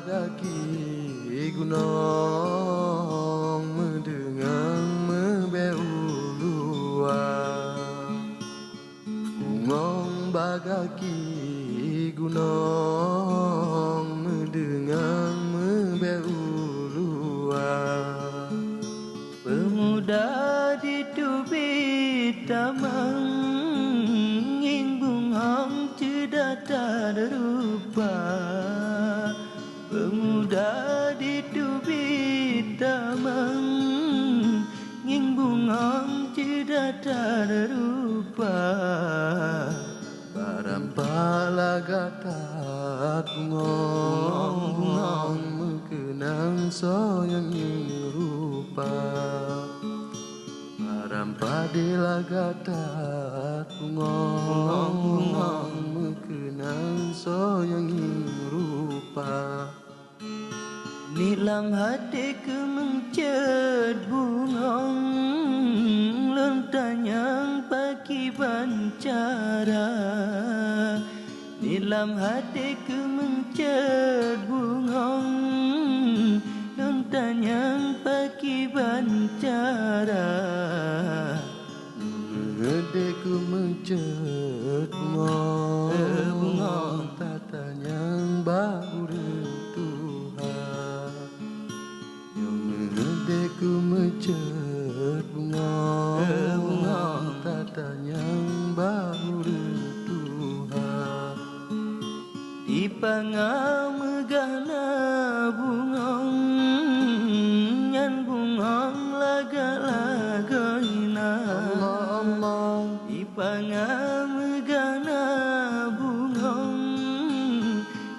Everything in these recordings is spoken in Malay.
bagaki gunung mendengang mebeulua gunung bagaki gunung mendengang mebeulua pemuda di tubit tamang ing bunghong cedata rupa pemuda di tubit tamang ing bunghong cedata rupa barampala gatat bungong mengenang soyang ing rupa barampadilah gatat bungong mengenang soyang ing rupa nilam hati ku mencet bungong lontanyang pagi bancara nilam hati ku mencet bungong lontanyang pagi bancara Ngedeku mencet bungong tatanyang bau rentuhan yang ngedeku mencet bungong tatanyang bau rentuhan di pangau megahna bungong nyan bungong laga-lagaina di pangau megahna bungong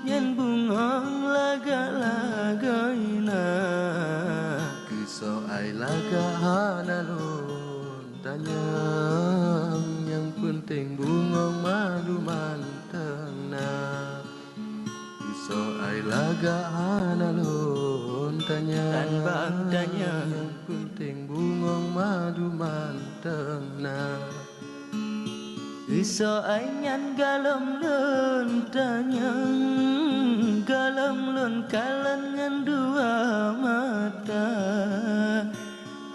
nyan bungong laga-lagaina kisah ai laga hanalun tanyang yang penting bungong malu manteng nah kisah ai laga hanalun tanyang yang penting bungong madu manteng nah iso anyan galem lun tanyang galem lun kalengan dua mata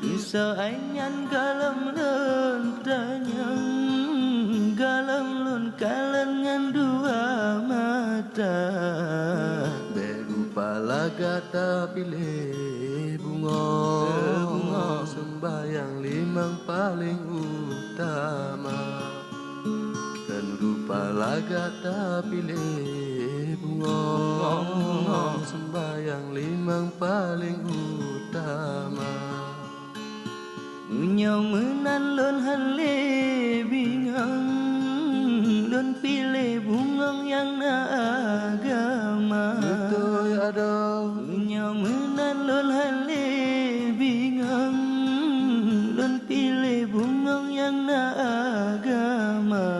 iso anyan galem lun tanyang galem lun kalengan dua mata berupa laga pilih bungong sembayang limang paling utama dan rupa laga pilih bungong sembayang limang paling utama Munyo menan lon hale bingang lon pilih bungong yang na agama betul ada Munyo menan lon hale bingang lon pilih bungong yang na agama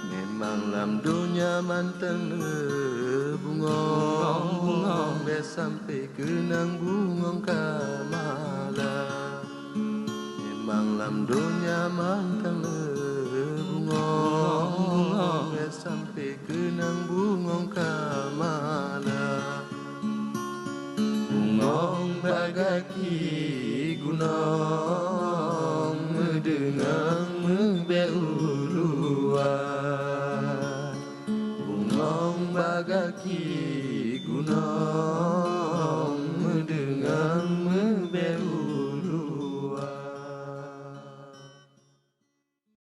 memang lam dunia manteng bungong sampai kenang bungong kamala memang lam dunia manteng bungong sampai kenang bungong kamala bungong bagaki gunung mendengang mebeuluan bungong bagaki